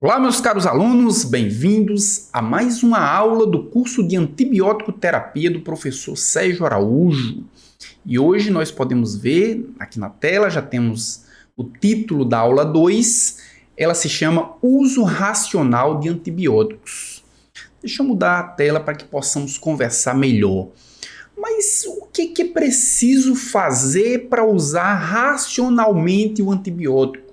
Olá, meus caros alunos, bem-vindos a mais uma aula do curso de antibiótico terapia do professor Sérgio Araújo. E hoje nós podemos ver aqui na tela, já temos o título da aula 2, ela se chama Uso Racional de Antibióticos. Deixa eu mudar a tela para que possamos conversar melhor. Mas o que é preciso fazer para usar racionalmente o antibiótico?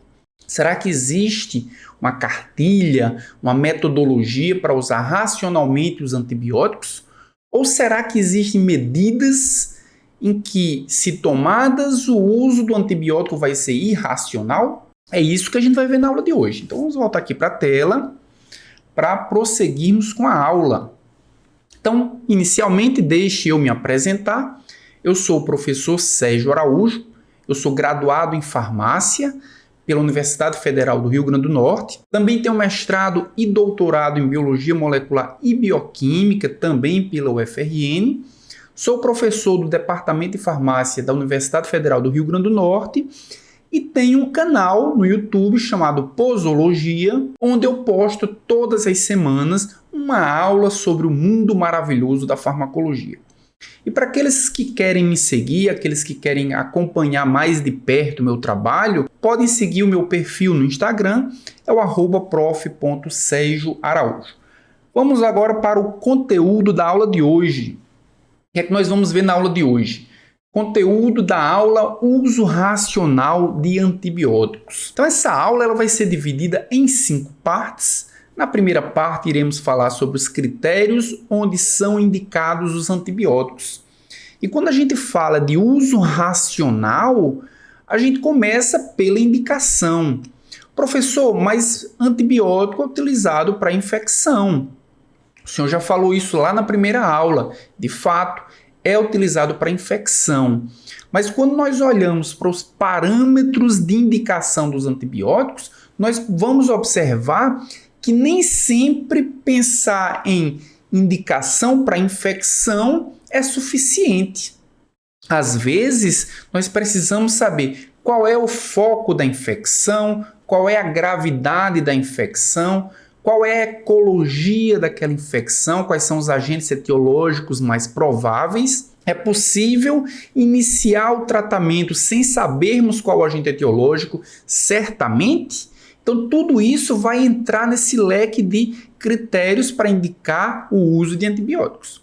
Será que existe uma cartilha, uma metodologia para usar racionalmente os antibióticos? Ou será que existem medidas em que, se tomadas, o uso do antibiótico vai ser irracional? É isso que a gente vai ver na aula de hoje. Então vamos voltar aqui para a tela para prosseguirmos com a aula. Então, inicialmente, deixe eu me apresentar. Eu sou o professor Sérgio Araújo, eu sou graduado em farmácia pela Universidade Federal do Rio Grande do Norte. Também tenho mestrado e doutorado em Biologia Molecular e Bioquímica, também pela UFRN. Sou professor do Departamento de Farmácia da Universidade Federal do Rio Grande do Norte e tenho um canal no YouTube chamado Posologia, onde eu posto todas as semanas uma aula sobre o mundo maravilhoso da farmacologia. E para aqueles que querem me seguir, aqueles que querem acompanhar mais de perto o meu trabalho, podem seguir o meu perfil no Instagram, é o @prof.sergioaraújo. Vamos agora para o conteúdo da aula de hoje. O que é que nós vamos ver na aula de hoje? Conteúdo da aula Uso Racional de Antibióticos. Então essa aula ela vai ser dividida em 5 partes. Na primeira parte, iremos falar sobre os critérios onde são indicados os antibióticos. E quando a gente fala de uso racional, a gente começa pela indicação. Professor, mas antibiótico é utilizado para infecção. O senhor já falou isso lá na primeira aula. De fato, é utilizado para infecção. Mas quando nós olhamos para os parâmetros de indicação dos antibióticos, nós vamos observar que nem sempre pensar em indicação para infecção é suficiente. Às vezes, nós precisamos saber qual é o foco da infecção, qual é a gravidade da infecção, qual é a ecologia daquela infecção, quais são os agentes etiológicos mais prováveis. É possível iniciar o tratamento sem sabermos qual é o agente etiológico? Certamente. Então, tudo isso vai entrar nesse leque de critérios para indicar o uso de antibióticos.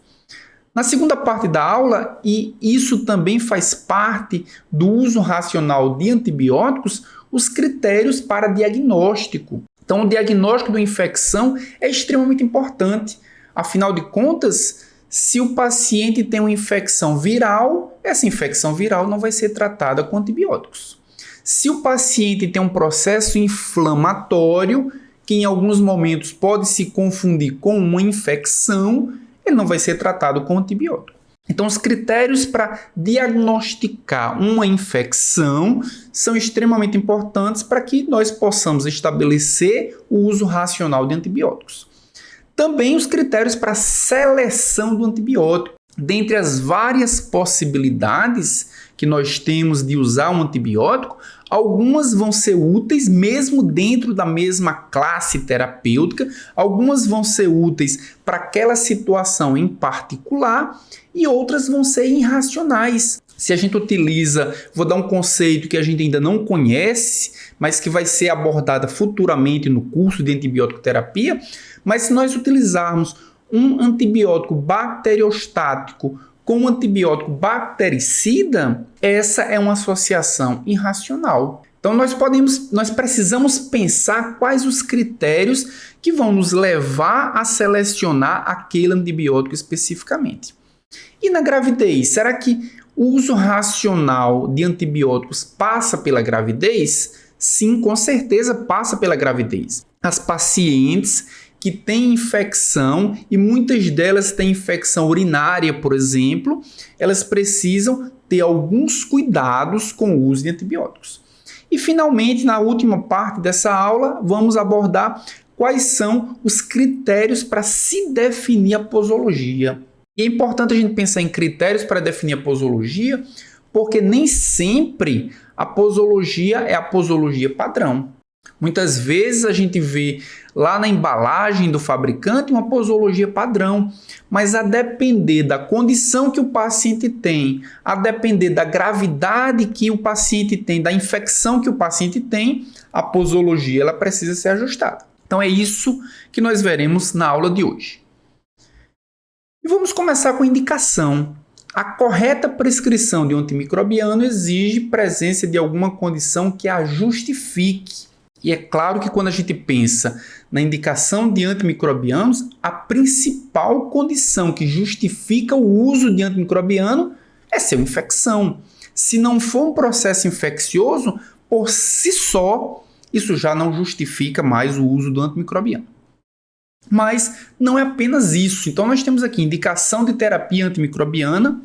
Na segunda parte da aula, e isso também faz parte do uso racional de antibióticos, os critérios para diagnóstico. Então, o diagnóstico da infecção é extremamente importante. Afinal de contas, se o paciente tem uma infecção viral, essa infecção viral não vai ser tratada com antibióticos. Se o paciente tem um processo inflamatório, que em alguns momentos pode se confundir com uma infecção, ele não vai ser tratado com antibiótico. Então, os critérios para diagnosticar uma infecção são extremamente importantes para que nós possamos estabelecer o uso racional de antibióticos. Também os critérios para seleção do antibiótico. Dentre as várias possibilidades que nós temos de usar um antibiótico, algumas vão ser úteis mesmo dentro da mesma classe terapêutica, algumas vão ser úteis para aquela situação em particular e outras vão ser irracionais. Se a gente utiliza, vou dar um conceito que a gente ainda não conhece, mas que vai ser abordada futuramente no curso de antibiótico terapia, mas se nós utilizarmos um antibiótico bacteriostático com um antibiótico bactericida, essa é uma associação irracional. Então nós precisamos pensar quais os critérios que vão nos levar a selecionar aquele antibiótico especificamente. E na gravidez, será que o uso racional de antibióticos passa pela gravidez? Sim, com certeza passa pela gravidez. As pacientes que têm infecção, e muitas delas têm infecção urinária, por exemplo, elas precisam ter alguns cuidados com o uso de antibióticos. E, finalmente, na última parte dessa aula, vamos abordar quais são os critérios para se definir a posologia. E é importante a gente pensar em critérios para definir a posologia, porque nem sempre a posologia é a posologia padrão. Muitas vezes a gente vê lá na embalagem do fabricante uma posologia padrão, mas a depender da condição que o paciente tem, a depender da gravidade que o paciente tem, da infecção que o paciente tem, a posologia ela precisa ser ajustada. Então é isso que nós veremos na aula de hoje. E vamos começar com a indicação. A correta prescrição de um antimicrobiano exige presença de alguma condição que a justifique. E é claro que quando a gente pensa na indicação de antimicrobianos, a principal condição que justifica o uso de antimicrobiano é ser uma infecção. Se não for um processo infeccioso, por si só, isso já não justifica mais o uso do antimicrobiano. Mas não é apenas isso. Então nós temos aqui indicação de terapia antimicrobiana.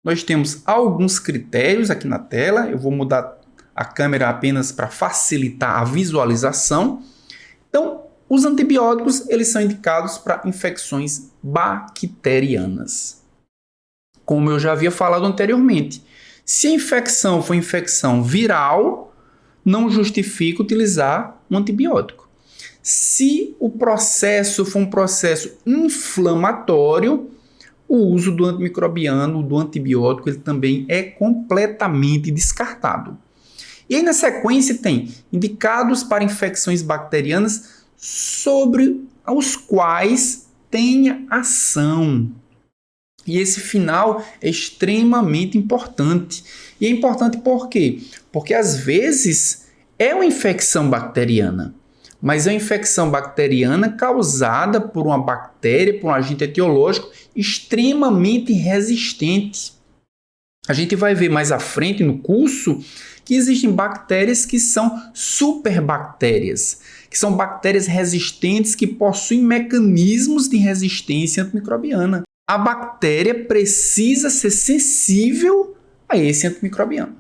Nós temos alguns critérios aqui na tela. Eu vou mudar a câmera apenas para facilitar a visualização. Então, os antibióticos eles são indicados para infecções bacterianas. Como eu já havia falado anteriormente, se a infecção for infecção viral, não justifica utilizar um antibiótico. Se o processo for um processo inflamatório, o uso do antimicrobiano, do antibiótico, ele também é completamente descartado. E aí na sequência tem indicados para infecções bacterianas sobre os quais tenha ação. E esse final é extremamente importante. E é importante por quê? Porque às vezes é uma infecção bacteriana, mas é uma infecção bacteriana causada por uma bactéria, por um agente etiológico extremamente resistente. A gente vai ver mais à frente no curso que existem bactérias que são superbactérias, que são bactérias resistentes que possuem mecanismos de resistência antimicrobiana. A bactéria precisa ser sensível a esse antimicrobiano.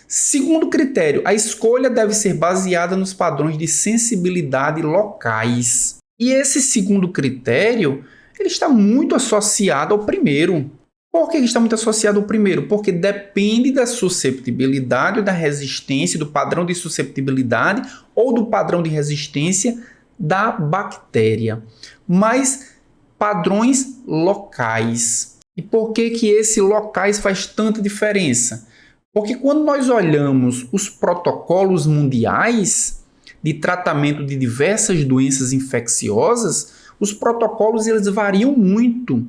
Segundo critério, a escolha deve ser baseada nos padrões de sensibilidade locais. E esse segundo critério, ele está muito associado ao primeiro. Por que está muito associado ao primeiro? Porque depende da susceptibilidade ou da resistência, do padrão de susceptibilidade ou do padrão de resistência da bactéria. Mas padrões locais. E por que esse locais faz tanta diferença? Porque quando nós olhamos os protocolos mundiais de tratamento de diversas doenças infecciosas, os protocolos eles variam muito.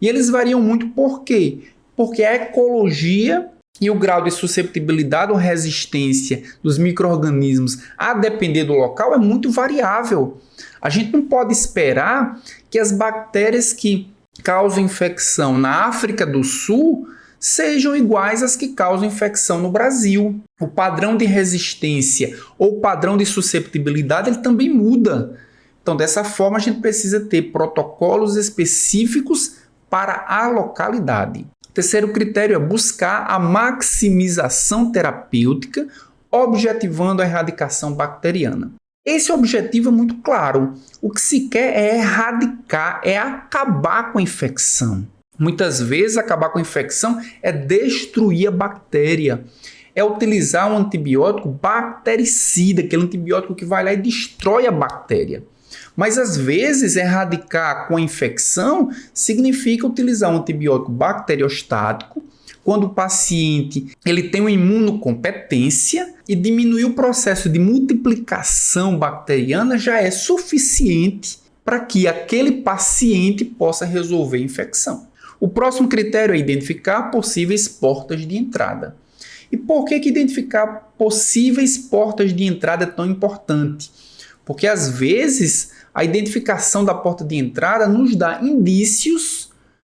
E eles variam muito por quê? Porque a ecologia e o grau de susceptibilidade ou resistência dos micro-organismos, a depender do local, é muito variável. A gente não pode esperar que as bactérias que causam infecção na África do Sul sejam iguais às que causam infecção no Brasil. O padrão de resistência ou o padrão de susceptibilidade ele também muda. Então, dessa forma, a gente precisa ter protocolos específicos para a localidade. O terceiro critério é buscar a maximização terapêutica, objetivando a erradicação bacteriana. Esse objetivo é muito claro. O que se quer é erradicar, é acabar com a infecção. Muitas vezes, acabar com a infecção é destruir a bactéria. É utilizar um antibiótico bactericida, aquele antibiótico que vai lá e destrói a bactéria. Mas, às vezes, erradicar com a infecção significa utilizar um antibiótico bacteriostático, quando o paciente ele tem uma imunocompetência e diminuir o processo de multiplicação bacteriana já é suficiente para que aquele paciente possa resolver a infecção. O próximo critério é identificar possíveis portas de entrada. E por que identificar possíveis portas de entrada é tão importante? Porque, às vezes, a identificação da porta de entrada nos dá indícios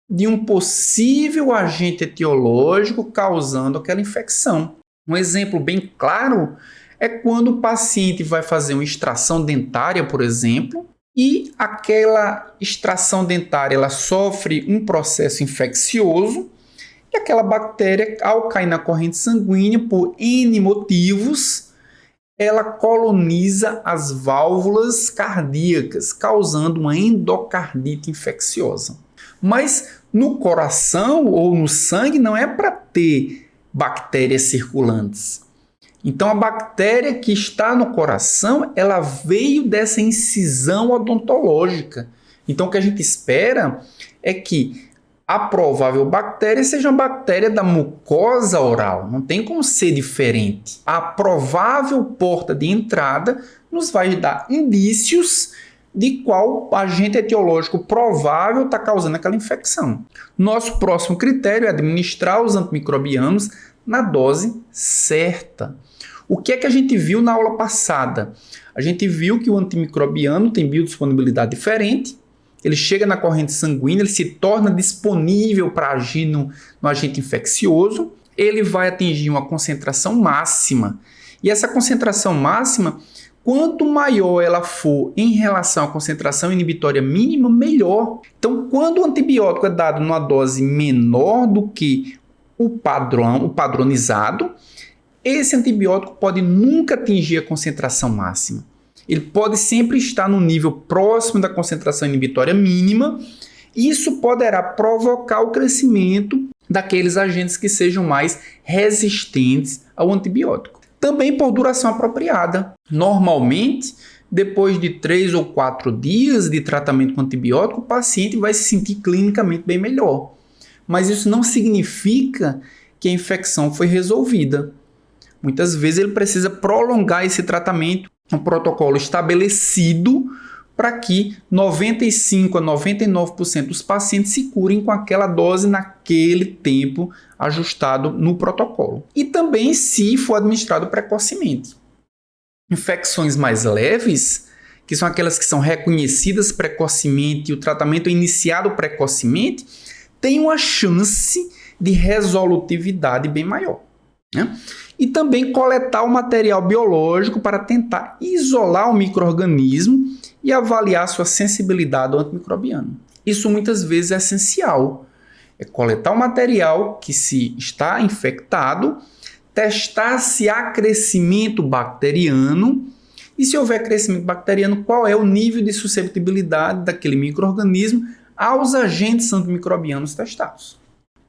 de um possível agente etiológico causando aquela infecção. Um exemplo bem claro é quando o paciente vai fazer uma extração dentária, por exemplo, e aquela extração dentária ela sofre um processo infeccioso e aquela bactéria, ao cair na corrente sanguínea, por N motivos, ela coloniza as válvulas cardíacas, causando uma endocardite infecciosa. Mas no coração ou no sangue não é para ter bactérias circulantes. Então, a bactéria que está no coração, ela veio dessa incisão odontológica. Então, o que a gente espera é que a provável bactéria seja uma bactéria da mucosa oral. Não tem como ser diferente. A provável porta de entrada nos vai dar indícios de qual agente etiológico provável está causando aquela infecção. Nosso próximo critério é administrar os antimicrobianos na dose certa. O que é que a gente viu na aula passada? A gente viu que o antimicrobiano tem biodisponibilidade diferente, ele chega na corrente sanguínea, ele se torna disponível para agir no agente infeccioso, ele vai atingir uma concentração máxima. E essa concentração máxima, quanto maior ela for em relação à concentração inibitória mínima, melhor. Então, quando o antibiótico é dado numa dose menor do que o padronizado, esse antibiótico pode nunca atingir a concentração máxima. Ele pode sempre estar no nível próximo da concentração inibitória mínima. Isso poderá provocar o crescimento daqueles agentes que sejam mais resistentes ao antibiótico. Também por duração apropriada. Normalmente, depois de 3 ou 4 dias de tratamento com antibiótico, o paciente vai se sentir clinicamente bem melhor. Mas isso não significa que a infecção foi resolvida. Muitas vezes ele precisa prolongar esse tratamento, um protocolo estabelecido para que 95 a 99% dos pacientes se curem com aquela dose naquele tempo ajustado no protocolo. E também se for administrado precocemente. Infecções mais leves, que são aquelas que são reconhecidas precocemente e o tratamento é iniciado precocemente, tem uma chance de resolutividade bem maior, né? E também coletar o material biológico para tentar isolar o micro-organismo e avaliar sua sensibilidade ao antimicrobiano. Isso muitas vezes é essencial. É coletar o material que se está infectado, testar se há crescimento bacteriano e se houver crescimento bacteriano, qual é o nível de suscetibilidade daquele micro-organismo aos agentes antimicrobianos testados.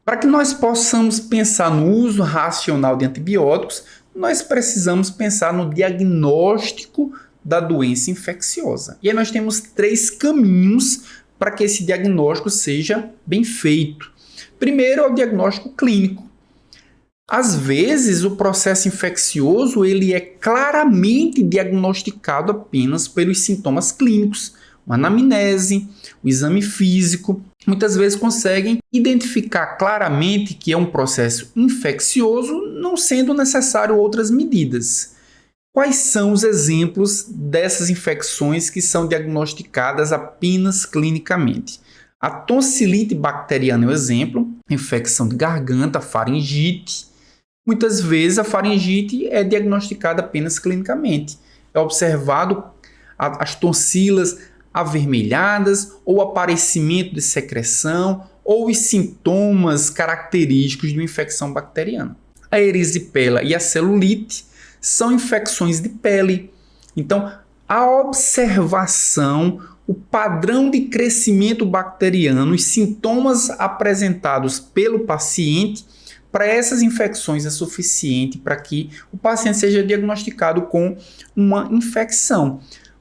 Para que nós possamos pensar no uso racional de antibióticos, nós precisamos pensar no diagnóstico da doença infecciosa. E aí nós temos 3 caminhos para que esse diagnóstico seja bem feito. Primeiro é o diagnóstico clínico. Às vezes o processo infeccioso ele é claramente diagnosticado apenas pelos sintomas clínicos, uma anamnese, o exame físico. Muitas vezes conseguem identificar claramente que é um processo infeccioso, não sendo necessário outras medidas. Quais são os exemplos dessas infecções que são diagnosticadas apenas clinicamente? A tonsilite bacteriana é um exemplo, infecção de garganta, faringite. Muitas vezes a faringite é diagnosticada apenas clinicamente. É observado as tonsilas avermelhadas ou aparecimento de secreção ou os sintomas característicos de uma infecção bacteriana. A erisipela e a celulite são infecções de pele. Então, a observação, o padrão de crescimento bacteriano, os sintomas apresentados pelo paciente para essas infecções é suficiente para que o paciente seja diagnosticado com uma infecção.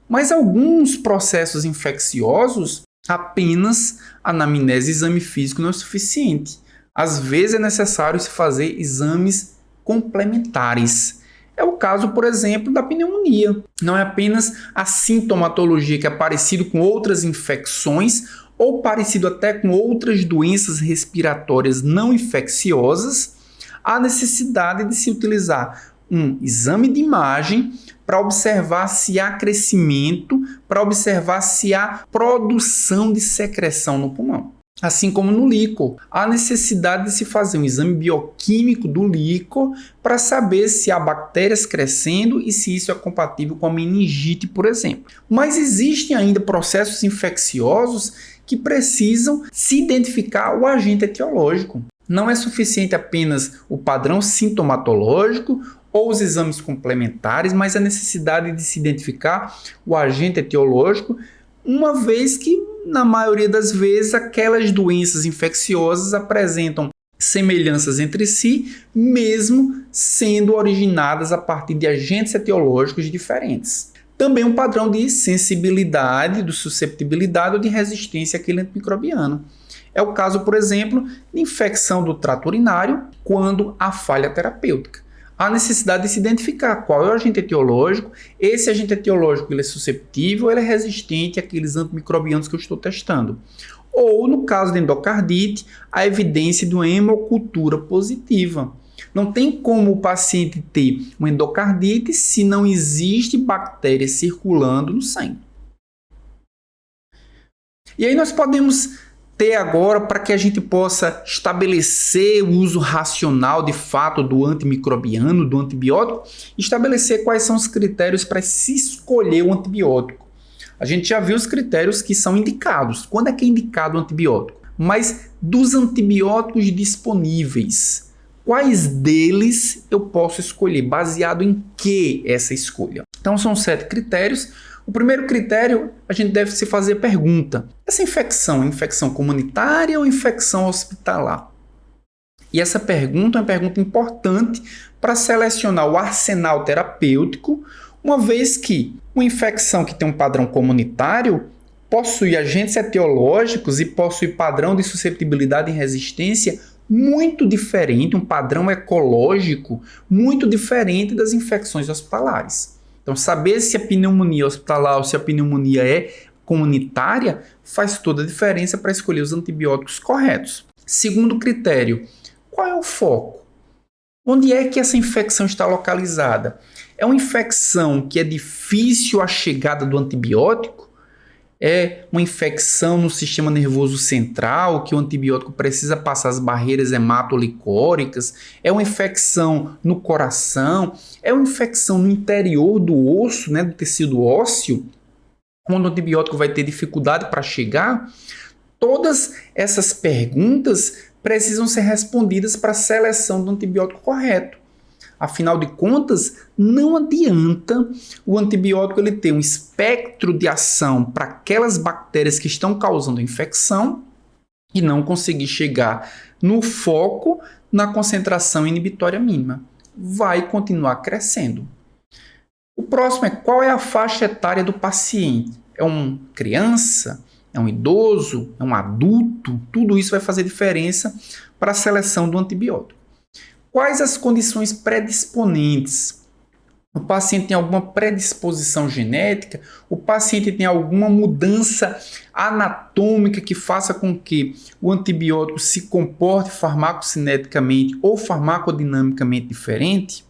Mas alguns processos infecciosos, apenas anamnese e exame físico não é suficiente. Às vezes é necessário se fazer exames complementares. É o caso, por exemplo, da pneumonia. Não é apenas a sintomatologia que é parecido com outras infecções ou parecido até com outras doenças respiratórias não infecciosas, há necessidade de se utilizar um exame de imagem para observar se há crescimento, para observar se há produção de secreção no pulmão. Assim como no líquor, há necessidade de se fazer um exame bioquímico do líquor para saber se há bactérias crescendo e se isso é compatível com a meningite, por exemplo. Mas existem ainda processos infecciosos que precisam se identificar o agente etiológico. Não é suficiente apenas o padrão sintomatológico ou os exames complementares, mas a necessidade de se identificar o agente etiológico, uma vez que, na maioria das vezes, aquelas doenças infecciosas apresentam semelhanças entre si, mesmo sendo originadas a partir de agentes etiológicos diferentes. Também um padrão de sensibilidade, de susceptibilidade ou de resistência àquele antimicrobiano. É o caso, por exemplo, de infecção do trato urinário quando há falha terapêutica. Há necessidade de se identificar qual é o agente etiológico, esse agente etiológico ele é susceptível, ele é resistente àqueles antimicrobianos que eu estou testando. Ou, no caso de endocardite, a evidência de uma hemocultura positiva. Não tem como o paciente ter uma endocardite se não existe bactéria circulando no sangue. E aí nós podemos ter agora, para que a gente possa estabelecer o uso racional de fato do antimicrobiano, do antibiótico, estabelecer quais são os critérios para se escolher o antibiótico. A gente já viu os critérios que são indicados. Quando é que é indicado o antibiótico? Mas dos antibióticos disponíveis, quais deles eu posso escolher? Baseado em que essa escolha? Então são 7 critérios. O primeiro critério, a gente deve se fazer a pergunta: essa infecção é infecção comunitária ou infecção hospitalar? E essa pergunta é uma pergunta importante para selecionar o arsenal terapêutico, uma vez que uma infecção que tem um padrão comunitário possui agentes etiológicos e possui padrão de susceptibilidade e resistência muito diferente, um padrão ecológico muito diferente das infecções hospitalares. Então, saber se a pneumonia é hospitalar ou se a pneumonia é comunitária faz toda a diferença para escolher os antibióticos corretos. Segundo critério, qual é o foco? Onde é que essa infecção está localizada? É uma infecção que é difícil a chegada do antibiótico? É uma infecção no sistema nervoso central, que o antibiótico precisa passar as barreiras hematolicóricas? É uma infecção no coração? É uma infecção no interior do osso, do tecido ósseo, onde o antibiótico vai ter dificuldade para chegar? Todas essas perguntas precisam ser respondidas para a seleção do antibiótico correto. Afinal de contas, não adianta o antibiótico ele ter um espectro de ação para aquelas bactérias que estão causando a infecção e não conseguir chegar no foco na concentração inibitória mínima. Vai continuar crescendo. O próximo é: qual é a faixa etária do paciente? É uma criança? É um idoso? É um adulto? Tudo isso vai fazer diferença para a seleção do antibiótico. Quais as condições predisponentes? O paciente tem alguma predisposição genética? O paciente tem alguma mudança anatômica que faça com que o antibiótico se comporte farmacocineticamente ou farmacodinamicamente diferente?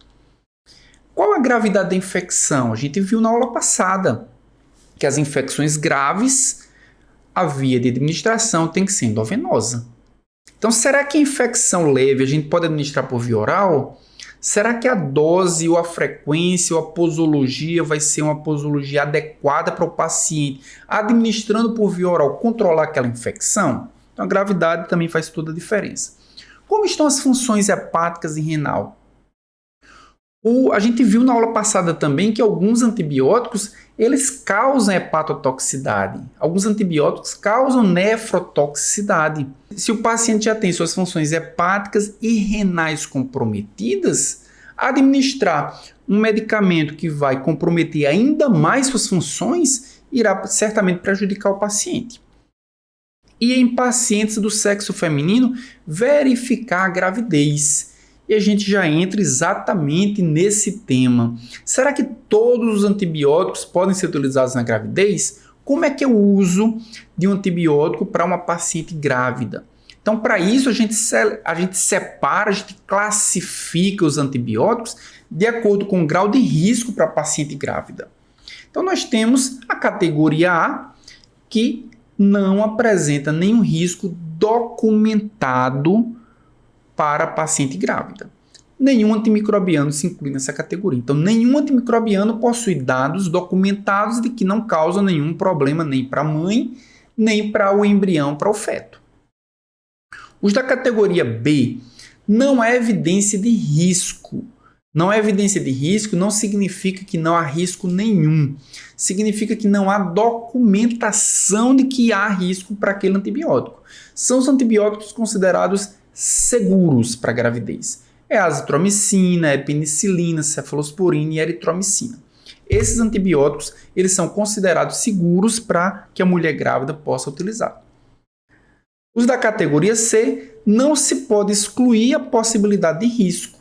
Qual a gravidade da infecção? A gente viu na aula passada que as infecções graves, a via de administração tem que ser endovenosa. Então, será que a infecção leve a gente pode administrar por via oral? Será que a dose ou a frequência ou a posologia vai ser uma posologia adequada para o paciente administrando por via oral controlar aquela infecção? Então, a gravidade também faz toda a diferença. Como estão as funções hepáticas e renal? A gente viu na aula passada também que alguns antibióticos eles causam hepatotoxicidade. Alguns antibióticos causam nefrotoxicidade. Se o paciente já tem suas funções hepáticas e renais comprometidas, administrar um medicamento que vai comprometer ainda mais suas funções irá certamente prejudicar o paciente. E em pacientes do sexo feminino, verificar a gravidez. E a gente já entra exatamente nesse tema. Será que todos os antibióticos podem ser utilizados na gravidez? Como é que é o uso de um antibiótico para uma paciente grávida? Então, para isso, a gente separa, a gente classifica os antibióticos de acordo com o grau de risco para a paciente grávida. Então, nós temos a categoria A, que não apresenta nenhum risco documentado para a paciente grávida. Nenhum antimicrobiano se inclui nessa categoria. Então, nenhum antimicrobiano possui dados documentados de que não causa nenhum problema nem para a mãe, nem para o embrião, para o feto. Os da categoria B não há evidência de risco. Não há evidência de risco não significa que não há risco nenhum. Significa que não há documentação de que há risco para aquele antibiótico. São os antibióticos considerados seguros para a gravidez. É a azitromicina, é penicilina, cefalosporina e eritromicina. Esses antibióticos, eles são considerados seguros para que a mulher grávida possa utilizar. Os da categoria C, não se pode excluir a possibilidade de risco.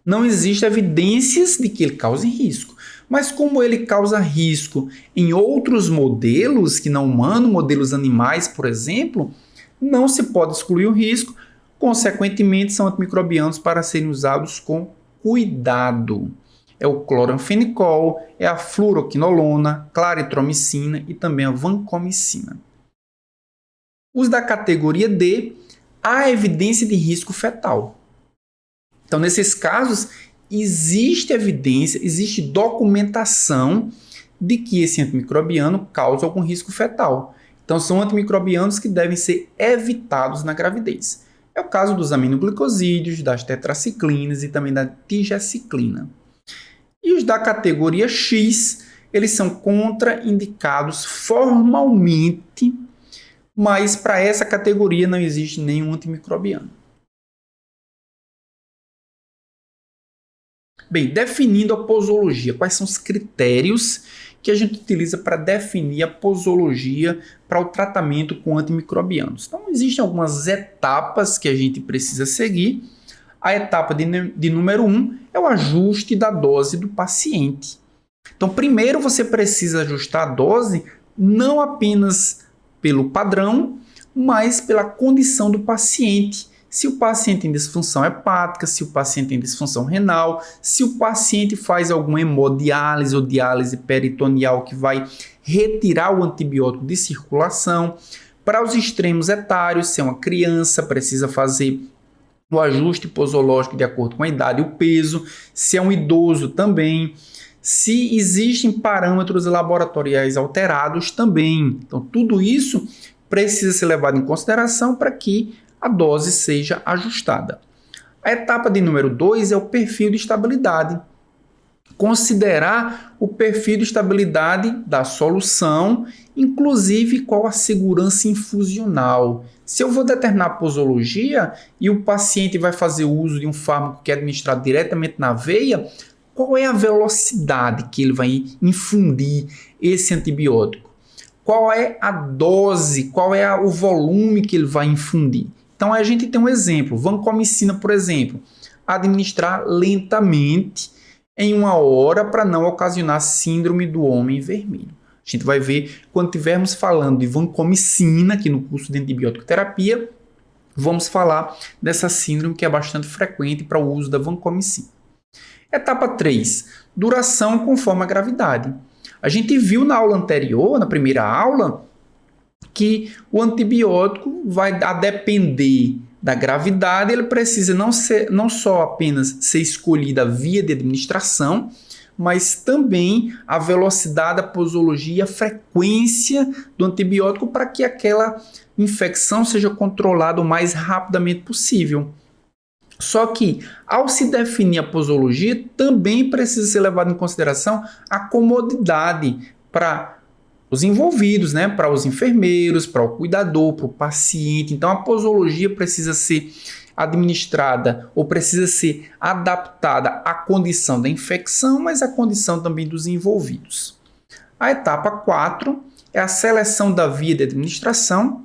Não existe evidências de que ele cause risco. Mas como ele causa risco em outros modelos, que não humanos, modelos animais, por exemplo, não se pode excluir o risco. Consequentemente, são antimicrobianos para serem usados com cuidado. É o cloranfenicol, é a fluoroquinolona, claritromicina e também a vancomicina. Os da categoria D, há evidência de risco fetal. Então, nesses casos, existe evidência, existe documentação de que esse antimicrobiano causa algum risco fetal. Então, são antimicrobianos que devem ser evitados na gravidez. É o caso dos aminoglicosídeos, das tetraciclinas e também da tigeciclina. E os da categoria X, eles são contraindicados formalmente, mas para essa categoria não existe nenhum antimicrobiano. Bem, definindo a posologia, quais são os critérios que a gente utiliza para definir a posologia para o tratamento com antimicrobianos? Então, existem algumas etapas que a gente precisa seguir. A etapa de número 1 é o ajuste da dose do paciente. Então, primeiro você precisa ajustar a dose não apenas pelo padrão, mas pela condição do paciente. Se o paciente tem disfunção hepática, se o paciente tem disfunção renal, se o paciente faz alguma hemodiálise ou diálise peritoneal que vai retirar o antibiótico de circulação. Para os extremos etários, se é uma criança, precisa fazer o ajuste posológico de acordo com a idade e o peso. Se é um idoso também. Se existem parâmetros laboratoriais alterados também. Então, tudo isso precisa ser levado em consideração para que a dose seja ajustada. A etapa de número 2 é o perfil de estabilidade. Considerar o perfil de estabilidade da solução, inclusive qual a segurança infusional. Se eu vou determinar a posologia e o paciente vai fazer uso de um fármaco que é administrado diretamente na veia, qual é a velocidade que ele vai infundir esse antibiótico? Qual é a dose, qual é o volume que ele vai infundir? Então, a gente tem um exemplo, vancomicina, por exemplo, administrar lentamente em 1 hora para não ocasionar síndrome do homem vermelho. A gente vai ver quando estivermos falando de vancomicina, aqui no curso de antibiótico terapia, vamos falar dessa síndrome que é bastante frequente para o uso da vancomicina. Etapa 3, duração conforme a gravidade. A gente viu na aula anterior, na primeira aula, que o antibiótico vai a depender da gravidade, ele precisa não só apenas ser escolhida a via de administração, mas também a velocidade, a posologia, a frequência do antibiótico para que aquela infecção seja controlada o mais rapidamente possível. Só que, ao se definir a posologia, também precisa ser levado em consideração a comodidade para os envolvidos, né? Para os enfermeiros, para o cuidador, para o paciente. Então, a posologia precisa ser administrada ou precisa ser adaptada à condição da infecção, mas à condição também dos envolvidos. A etapa 4 é a seleção da via de administração,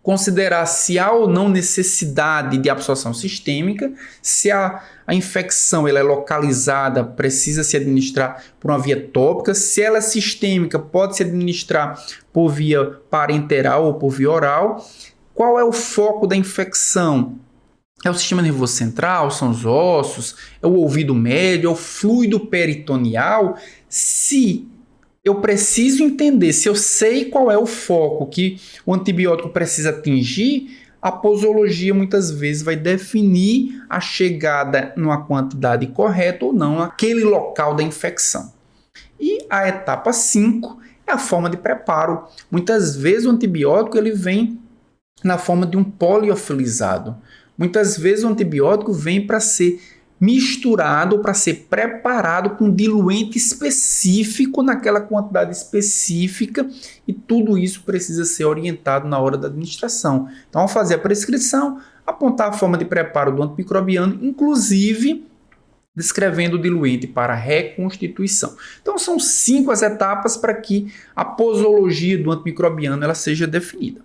considerar se há ou não necessidade de absorção sistêmica, se a infecção ela é localizada, precisa se administrar por uma via tópica, se ela é sistêmica, pode se administrar por via parenteral ou por via oral. Qual é o foco da infecção? É o sistema nervoso central, são os ossos, é o ouvido médio, é o fluido peritoneal. Se eu preciso entender, se eu sei qual é o foco que o antibiótico precisa atingir, a posologia muitas vezes vai definir a chegada numa quantidade correta ou não naquele local da infecção. E a etapa 5 é a forma de preparo. Muitas vezes o antibiótico ele vem na forma de um poliofilizado. Muitas vezes o antibiótico vem para ser misturado, para ser preparado com diluente específico naquela quantidade específica e tudo isso precisa ser orientado na hora da administração. Então, ao fazer a prescrição, apontar a forma de preparo do antimicrobiano, inclusive descrevendo o diluente para reconstituição. Então são 5 as etapas para que a posologia do antimicrobiano ela seja definida.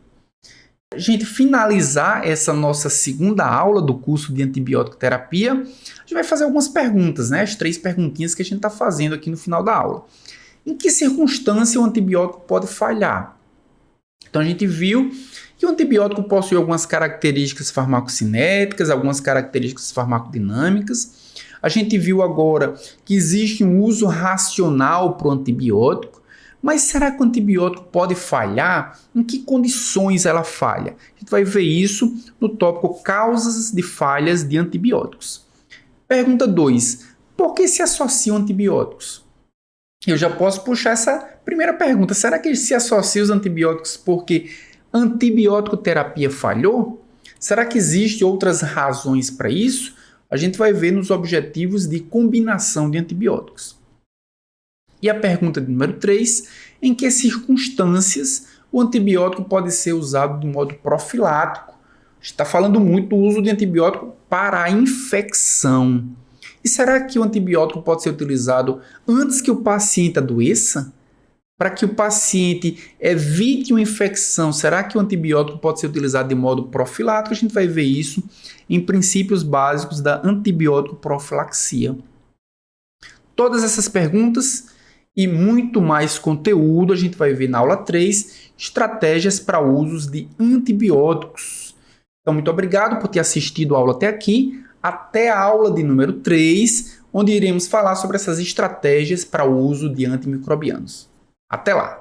A gente finalizar essa nossa segunda aula do curso de antibiótico terapia, a gente vai fazer algumas perguntas, né? As 3 perguntinhas que a gente está fazendo aqui no final da aula. Em que circunstância o antibiótico pode falhar? Então a gente viu que o antibiótico possui algumas características farmacocinéticas, algumas características farmacodinâmicas. A gente viu agora que existe um uso racional para o antibiótico, mas será que o antibiótico pode falhar? Em que condições ela falha? A gente vai ver isso no tópico causas de falhas de antibióticos. Pergunta 2. Por que se associam antibióticos? Eu já posso puxar essa primeira pergunta. Será que se associam os antibióticos porque antibiótico terapia falhou? Será que existem outras razões para isso? A gente vai ver nos objetivos de combinação de antibióticos. E a pergunta número 3, em que circunstâncias o antibiótico pode ser usado de modo profilático? A gente está falando muito do uso de antibiótico para a infecção. E será que o antibiótico pode ser utilizado antes que o paciente adoeça? Para que o paciente evite uma infecção, será que o antibiótico pode ser utilizado de modo profilático? A gente vai ver isso em princípios básicos da antibiótico profilaxia. Todas essas perguntas e muito mais conteúdo a gente vai ver na aula 3, estratégias para usos de antibióticos. Então, muito obrigado por ter assistido a aula até aqui. Até a aula de número 3, onde iremos falar sobre essas estratégias para o uso de antimicrobianos. Até lá!